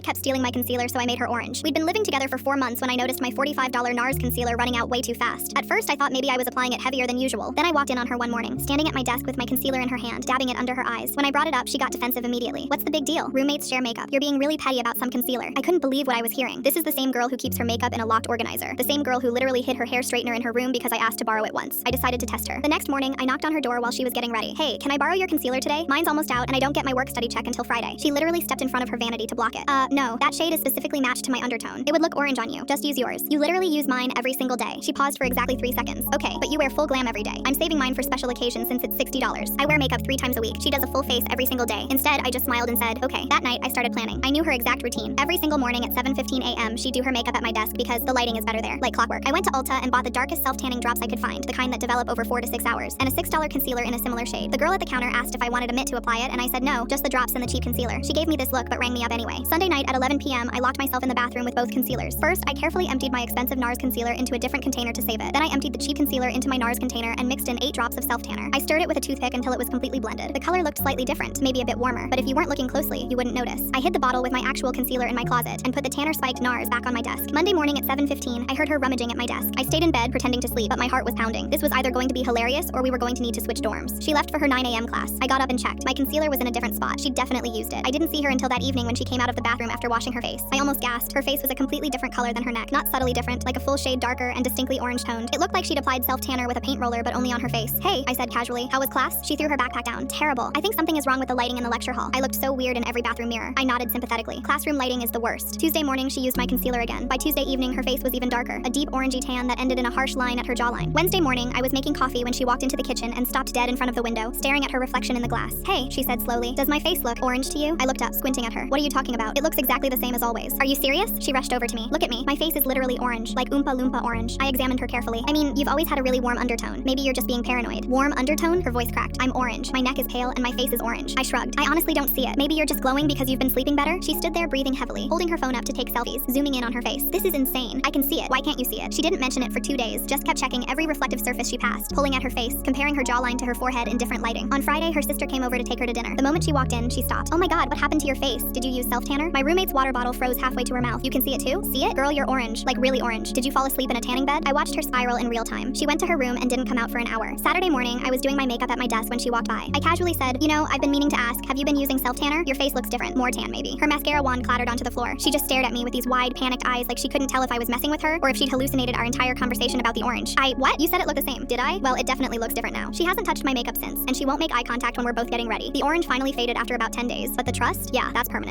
roommate kept stealing my concealer, so I made her orange. We'd been living together for 4 months when I noticed my $45 NARS concealer running out way too fast. At first, I thought maybe I was applying it heavier than usual. Then I walked in on her one morning, standing at my desk with my concealer in her hand, dabbing it under her eyes. When I brought it up, she got defensive immediately. What's the big deal? Roommates share makeup. You're being really petty about some concealer. I couldn't believe what I was hearing. This is the same girl who keeps her makeup in a locked organizer. The same girl who literally hid her hair straightener in her room because I asked to borrow it once. I decided to test her. The next morning, I knocked on her door while she was getting ready. Hey, can I borrow your concealer today? Mine's almost out and I don't get my work study check until Friday. She literally stepped in front of her vanity to block it. No, that shade is specifically matched to my undertone. It would look orange on you. Just use yours. You literally use mine every single day. She paused for exactly 3 seconds. Okay, but you wear full glam every day. I'm saving mine for special occasions since it's $60. I wear makeup 3 times a week. She does a full face every single day. Instead, I just smiled and said, okay. That night, I started planning. I knew her exact routine. Every single morning at 7:15 a.m., she'd do her makeup at my desk because the lighting is better there, like clockwork. I went to Ulta and bought the darkest self-tanning drops I could find, the kind that develop over 4 to 6 hours, and a $6 concealer in a similar shade. The girl at the counter asked if I wanted a mitt to apply it, and I said no, just the drops and the cheap concealer. She gave me this look but rang me up anyway. Sunday night at 11 p.m., I locked myself in the bathroom with both concealers. First, I carefully emptied my expensive NARS concealer into a different container to save it. Then I emptied the cheap concealer into my NARS container and mixed in 8 drops of self-tanner. I stirred it with a toothpick until it was completely blended. The color looked slightly different, maybe a bit warmer, but if you weren't looking closely, you wouldn't notice. I hid the bottle with my actual concealer in my closet and put the tanner spiked NARS back on my desk. Monday morning at 7:15, I heard her rummaging at my desk. I stayed in bed pretending to sleep, but my heart was pounding. This was either going to be hilarious or we were going to need to switch dorms. She left for her 9 a.m. class. I got up and checked. My concealer was in a different spot. She'd definitely used it. I didn't see her until that evening when she came out of the bathroom after washing her face. I almost gasped. Her face was a completely different color than her neck. Not subtly different, like a full shade darker and distinctly orange toned. It looked like she'd applied self-tanner with a paint roller but only on her face. Hey, I said casually. How was class? She threw her backpack down. Terrible. I think something is wrong with the lighting in the lecture hall. I looked so weird in every bathroom mirror. I nodded sympathetically. Classroom lighting is the worst. Tuesday morning, she used my concealer again. By Tuesday evening, her face was even darker, a deep orangey tan that ended in a harsh line at her jawline. Wednesday morning, I was making coffee when she walked into the kitchen and stopped dead in front of the window, staring at her reflection in the glass. Hey, she said slowly. Does my face look orange to you? I looked up, squinting at her. What are you talking about? It looks exactly the same as always. Are you serious? She rushed over to me. Look at me. My face is literally orange, like Oompa Loompa orange. I examined her carefully. I mean, you've always had a really warm undertone. Maybe you're just being paranoid. Warm undertone? Her voice cracked. I'm orange. My neck is pale and my face is orange. I shrugged. I honestly don't see it. Maybe you're just glowing because you've been sleeping better? She stood there breathing heavily, holding her phone up to take selfies, zooming in on her face. This is insane. I can see it. Why can't you see it? She didn't mention it for 2 days, just kept checking every reflective surface she passed, pulling at her face, comparing her jawline to her forehead in different lighting. On Friday, her sister came over to take her to dinner. The moment she walked in, she stopped. Oh my god, what happened to your face? Did you use self-tanner? My roommate's water bottle froze halfway to her mouth. You can see it too? See it? Girl, you're orange. Like really orange. Did you fall asleep in a tanning bed? I watched her spiral in real time. She went to her room and didn't come out for an hour. Saturday morning, I was doing my makeup at my desk when she walked by. I casually said, you know, I've been meaning to ask, have you been using self-tanner? Your face looks different. More tan maybe. Her mascara wand clattered onto the floor. She just stared at me with these wide, panicked eyes like she couldn't tell if I was messing with her or if she'd hallucinated our entire conversation about the orange. What? You said it looked the same. Did I? Well, it definitely looks different now. She hasn't touched my makeup since, and she won't make eye contact when we're both getting ready. The orange finally faded after about 10 days, but the trust? Yeah, that's permanent.